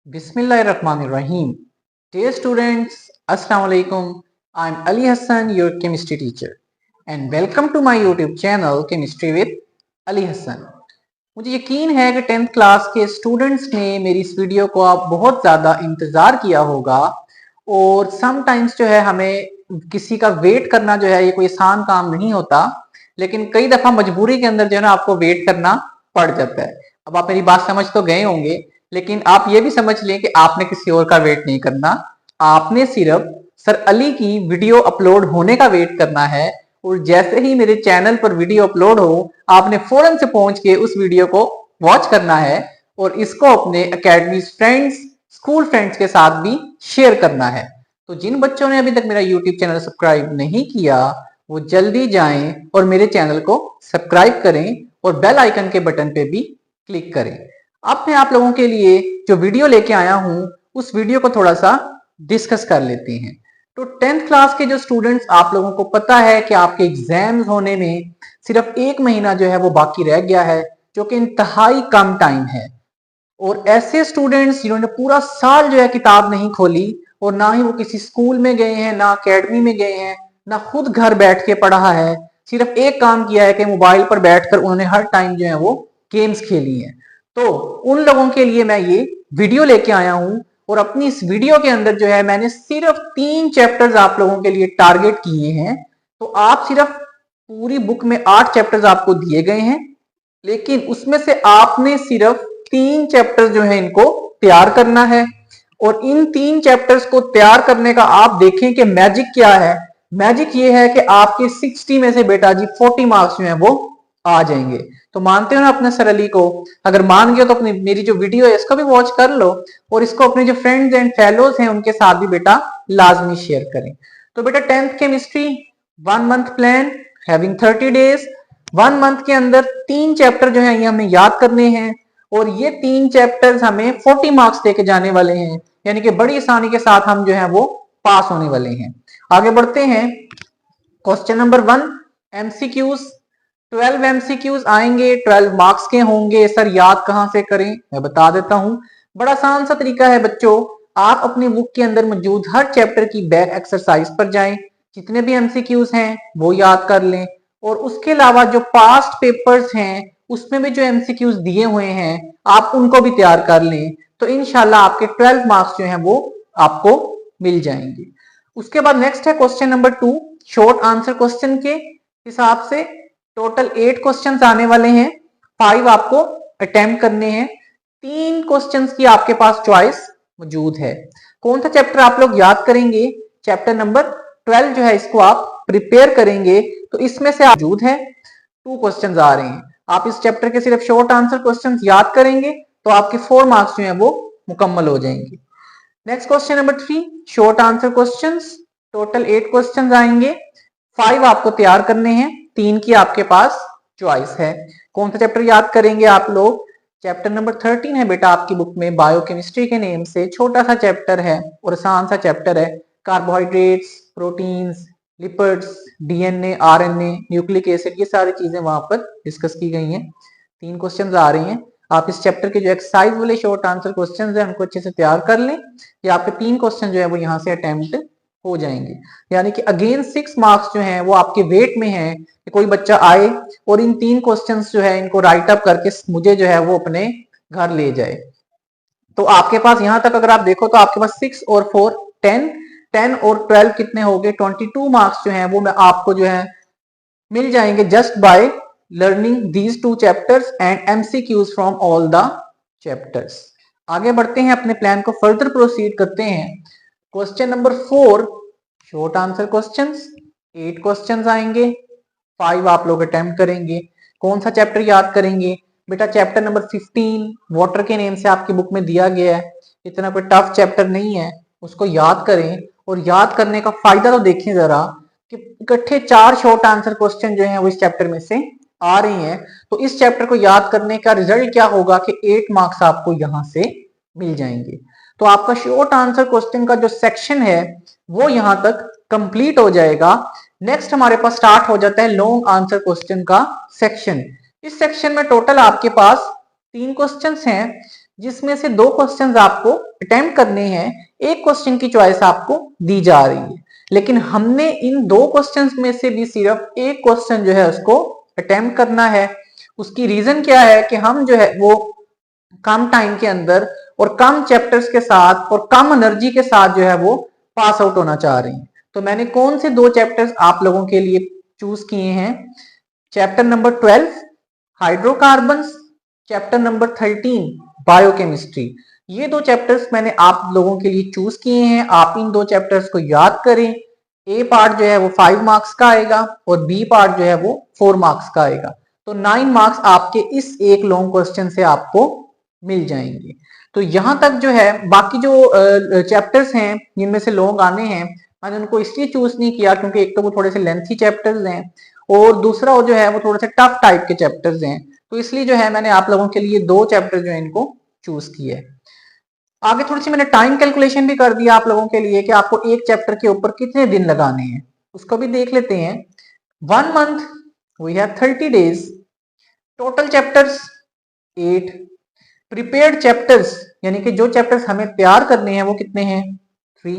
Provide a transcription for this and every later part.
Bismillahirrahmanirrahim. Dear students, Assalamu alaikum. I'm Ali Hassan, your chemistry teacher, and welcome to my YouTube channel Chemistry with Ali Hassan. मुझे यकीन है कि 10th class के students ने मेरी इस वीडियो को आप बहुत ज़्यादा इंतज़ार किया होगा और समटाइम्स जो है हमें किसी का वेट करना जो है ये कोई आसान काम नहीं होता, लेकिन कई दफ़ा मजबूरी के अंदर जो है ना आपको वेट करना पड़ जाता है। अब आप मेरी बात समझ तो गए होंगे, लेकिन आप ये भी समझ लें कि आपने किसी और का वेट नहीं करना, आपने सिर्फ सर अली की वीडियो अपलोड होने का वेट करना है। और जैसे ही मेरे चैनल पर वीडियो अपलोड हो आपने फौरन से पहुंच के उस वीडियो को वॉच करना है और इसको अपने एकेडमी फ्रेंड्स, स्कूल फ्रेंड्स के साथ भी शेयर करना है। तो जिन बच्चों ने अभी तक मेरा यूट्यूब चैनल सब्सक्राइब नहीं किया वो जल्दी जाएं और मेरे चैनल को सब्सक्राइब करें और बेल आइकन के बटन पे भी क्लिक करें। अब मैं आप लोगों के लिए जो वीडियो लेके आया हूं उस वीडियो को थोड़ा सा डिस्कस कर लेते हैं। तो 10th क्लास के जो स्टूडेंट्स, आप लोगों को पता है कि आपके एग्जाम्स होने में सिर्फ 1 महीना जो है वो बाकी रह गया है, जो कि इंतहाई कम टाइम है। और ऐसे स्टूडेंट्स जिन्होंने पूरा साल जो है किताब नहीं खोली और ना ही वो किसी स्कूल में गए हैं, ना अकेडमी में गए हैं, ना खुद घर बैठ के पढ़ा है, सिर्फ एक काम किया है कि मोबाइल पर बैठकर उन्होंने हर टाइम जो है वो गेम्स खेली हैं। तो उन लोगों के लिए मैं ये वीडियो लेके आया हूं और अपनी इस वीडियो के अंदर जो है मैंने सिर्फ 3 चैप्टर्स आप लोगों के लिए टारगेट किए हैं। तो आप सिर्फ पूरी बुक में 8 चैप्टर्स आपको दिए गए हैं, लेकिन उसमें से आपने सिर्फ 3 चैप्टर जो है इनको तैयार करना है। और इन 3 चैप्टर्स को तैयार करने का आप देखें कि मैजिक क्या है। मैजिक ये है कि आपके 60 में से बेटा जी 40 मार्क्स जो है वो आ जाएंगे। तो मानते हो ना अपने सर अली को? अगर मान गए तो अपनी मेरी जो वीडियो है इसको भी वॉच कर लो और इसको अपने जो फ्रेंड्स एंड फेलोज हैं उनके साथ भी बेटा लाजमी शेयर करें। तो बेटा 10th chemistry 1 month plan having 30 days. 1 month के अंदर 3 चैप्टर जो है ये हमें याद करने हैं और ये 3 चैप्टर्स हमें 40 मार्क्स देके जाने वाले हैं, यानी कि बड़ी आसानी के साथ हम जो है वो पास होने वाले हैं। आगे बढ़ते हैं। Question number 1, MCQs. 12 एमसीक्यूज आएंगे, 12 मार्क्स के होंगे। सर याद कहां से करें? मैं बता देता हूं, बड़ा आसान सा तरीका है बच्चों। आप अपनी बुक के अंदर मौजूद हर चैप्टर की बैक एक्सरसाइज पर जाएं, जितने भी एमसीक्यूज हैं वो याद कर लें और उसके अलावा जो पास्ट पेपर्स हैं उसमें भी जो एमसीक्यूज दिए हुए हैं आप उनको भी तैयार कर लें। तो इंशाल्लाह आपके 12 मार्क्स जो हैं वो आपको मिल जाएंगे। उसके बाद नेक्स्ट है question number 2। Short answer question के हिसाब से टोटल 8 क्वेश्चंस आने वाले हैं, 5 आपको अटेम्प्ट करने हैं। 3 क्वेश्चंस की आपके पास चॉइस मौजूद है। कौन सा चैप्टर आप लोग याद करेंगे? चैप्टर नंबर 12 जो है इसको आप प्रिपेयर करेंगे। तो इसमें से मौजूद है 2 क्वेश्चंस आ रहे हैं। आप इस चैप्टर के सिर्फ शॉर्ट आंसर क्वेश्चंस याद करेंगे तो आपके 4 मार्क्स जो है वो मुकम्मल हो जाएंगे। Next question number 3, short answer questions. Total 8 questions आएंगे, 5 आपको तैयार करने हैं, 3 की आपके पास चॉइस है। कौन सा चैप्टर याद करेंगे आप लोग? चैप्टर नंबर 13 है बेटा आपकी बुक में, बायोकेमिस्ट्री के नेम से। छोटा सा चैप्टर है और आसान सा चैप्टर है। Carbohydrates, proteins, lipids, DNA, RNA, nucleic acid, ये सारी चीजें वहां पर डिस्कस की गई हैं। 3 क्वेश्चंस आ रही हैं। आप इस चैप्टर के जो एक्सरसाइज वाले शॉर्ट आंसर क्वेश्चंस हैं उनको अच्छे से तैयार कर लें। ये आपके 3 क्वेश्चन जो है वो यहाँ से अटेम्प्ट हो जाएंगे, यानी कि अगेन 6 मार्क्स जो हैं वो आपके वेट में हैं कि कोई बच्चा आए और इन 3 क्वेश्चंस जो है इनको राइट अप करके मुझे जो है वो अपने घर ले जाए। तो आपके पास यहां तक अगर आप देखो तो आपके पास 6 और 4 10, 10 और 12 कितने हो गए? 22 मार्क्स जो है वो मैं आपको जो है मिल जाएंगे just by learning these 2 chapters and MCQs from all the chapters. आगे बढ़ते हैं, अपने प्लान को फर्दर प्रोसीड करते हैं। Question number 4, short answer questions. 8 questions आएंगे, 5 आप लोग अटेम्प्ट करेंगे। कौन सा चैप्टर याद करेंगे? बेटा चैप्टर नंबर 15 वाटर के नेम से आपकी बुक में दिया गया है। इतना कोई टफ चैप्टर नहीं है, उसको याद करें। और याद करने का फायदा तो देखें जरा कि इकट्ठे 4 शॉर्ट आंसर क्वेश्चन जो हैं वो इस चैप्टर में से आ रही हैं। तो इस चैप्टर को याद करने का रिजल्ट क्या होगा कि 8 मार्क्स आपको यहां से मिल जाएंगे। तो आपका शॉर्ट आंसर क्वेश्चन का जो सेक्शन है वो यहां तक कंप्लीट हो जाएगा। नेक्स्ट हमारे पास स्टार्ट हो जाता है लॉन्ग आंसर क्वेश्चन का सेक्शन। इस सेक्शन में टोटल आपके पास 3 क्वेश्चंस हैं, जिसमें से 2 क्वेश्चंस आपको अटेम्प्ट करने हैं, एक क्वेश्चन की चॉइस आपको दी जा रही है, लेकिन हमने इन 2 क्वेश्चंस में से भी सिर्फ एक क्वेश्चन जो है उसको अटेम्प्ट करना है। उसकी रीजन क्या है कि हम जो है वो कम टाइम के अंदर और कम चैप्टर्स के साथ और कम एनर्जी के साथ जो है वो पास आउट होना चाह रही हैं। तो मैंने कौन से 2 चैप्टर्स आप लोगों के लिए चूज किए हैं, chapter number 12 hydrocarbons, chapter number 13 biochemistry. ये 2 चैप्टर्स मैंने आप लोगों के लिए चूज किए हैं। आप इन 2 चैप्टर्स को याद करें। ए पार्ट जो है वो 5 मार्क्स का आएगा और बी पार्ट जो है वो 4 मार्क्स का आएगा। तो 9 मार्क्स आपके इस एक लॉन्ग क्वेश्चन से आपको मिल जाएंगे। तो यहां तक जो है बाकी जो चैप्टर्स हैं जिनमें से लॉन्ग आने हैं, मैंने उनको इसलिए चूज नहीं किया क्योंकि एक तो वो थोड़े से लेंथी चैप्टर्स हैं और दूसरा वो जो है वो थोड़े से टफ टाइप के चैप्टर्स हैं। तो इसलिए जो है मैंने आप लोगों के लिए 2 चैप्टर जो है इनको चूज किए है। आगे थोड़ी सी मैंने टाइम कैलकुलेशन भी कर दिया आप लोगों के लिए कि आपको एक चैप्टर के ऊपर कितने दिन लगाने हैं, उसको भी देख लेते हैं। 1 month we have 30 days, total chapters 8, prepared chapters यानी कि जो चैप्टर्स हमें तैयार करने हैं वो कितने हैं 3,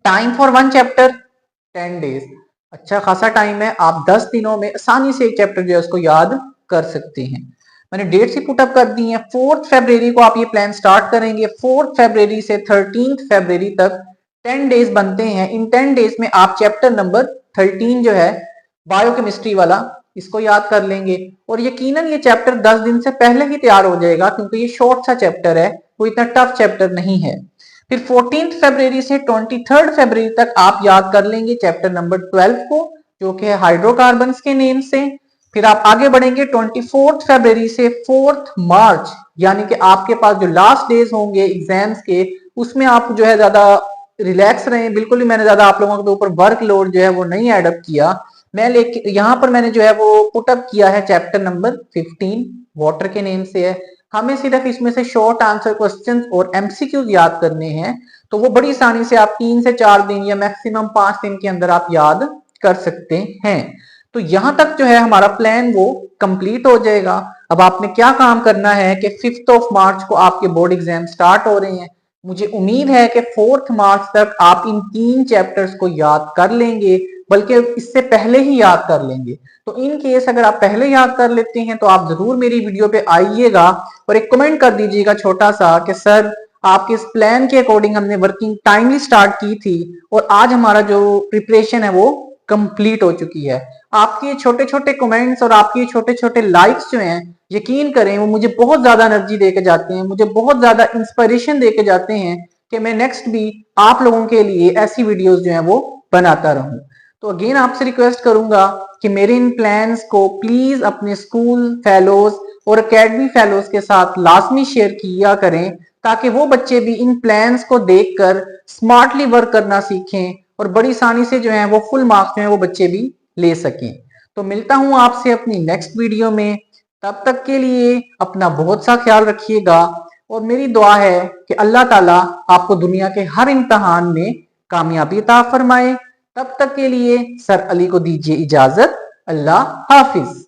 टाइम फॉर 1 चैप्टर 10 डेज। अच्छा खासा टाइम है, आप 10 दिनों में आसानी से एक चैप्टर जो है उसको याद कर सकते हैं। मैंने डेट से पुटअप कर दी है। 4 फरवरी को आप ये प्लान स्टार्ट करेंगे। 4 फरवरी से 13 फरवरी तक 10 डेज बनते हैं। इन 10 डेज में आप चैप्टर नंबर 13 जो है बायोकेमिस्ट्री वाला इसको याद कर लेंगे और यकीनन ये चैप्टर 10 दिन से पहले ही तैयार हो जाएगा क्योंकि ये शॉर्ट सा चैप्टर है, वो इतना टफ चैप्टर नहीं है। फिर 14 फरवरी से 23 फरवरी तक आप याद कर लेंगे चैप्टर नंबर 12 को, जो कि है हाइड्रोकार्बन्स के नेम से। फिर आप आगे बढ़ेंगे 24 फरवरी से 4 मार्च, यानी कि आपके पास जो लास्ट डेज होंगे एग्जाम्स के, उसमें आप जो है ज्यादा रिलैक्स रहें। बिल्कुल भी मैंने ज्यादा आप लोगों के ऊपर वर्क लोड जो है वो नहीं एडअप किया। मैं लेके यहाँ पर मैंने जो है वो पुटअप किया है चैप्टर नंबर 15 वाटर के नेम से है। हमें सिर्फ इसमें से शॉर्ट आंसर क्वेश्चंस और एमसीक्यूज याद करने हैं, तो वो बड़ी आसानी से आप 3 से 4 दिन या मैक्सिमम 5 दिन के अंदर आप याद कर सकते हैं। तो यहां तक जो है हमारा प्लान वो कंप्लीट हो जाएगा। अब आपने क्या काम करना है कि 5 मार्च को आपके बोर्ड एग्जाम स्टार्ट हो रहे हैं। मुझे उम्मीद है कि 4 मार्च तक आप इन 3 चैप्टर्स को याद कर लेंगे, बल्कि इससे पहले ही याद कर लेंगे। तो इन केस अगर आप पहले याद कर लेते हैं तो आप जरूर मेरी वीडियो पे आइएगा और एक कमेंट कर दीजिएगा छोटा सा कि सर आपके इस प्लान के अकॉर्डिंग हमने वर्किंग टाइमली स्टार्ट की थी और आज हमारा जो प्रिपरेशन है वो कंप्लीट हो चुकी है। आपके छोटे छोटे कमेंट्स और आपके छोटे छोटे लाइक्स जो हैं, यकीन करें वो मुझे बहुत ज्यादा एनर्जी देके जाते हैं, मुझे बहुत ज्यादा इंस्पिरेशन देके जाते हैं कि मैं नेक्स्ट भी आप लोगों के लिए ऐसी वीडियोस जो है वो बनाता रहूं। तो अगेन आपसे रिक्वेस्ट करूंगा कि मेरे इन प्लान्स को प्लीज अपने स्कूल फेलोज और एकेडमी फेलोज के साथ लाजमी शेयर किया करें, ताकि वो बच्चे भी इन प्लान्स को देखकर स्मार्टली वर्क करना सीखें और बड़ी आसानी से जो है वो फुल मार्क्स जो है वो बच्चे भी ले सकें। तो मिलता हूं आपसे अपनी नेक्स्ट वीडियो में, तब तक के लिए अपना बहुत सा ख्याल रखिएगा और मेरी दुआ है कि अल्लाह ताला आपको दुनिया के हर इम्तहान में कामयाबी अता फरमाए। तब तक के लिए सर अली को दीजिए इजाजत। अल्लाह हाफिज।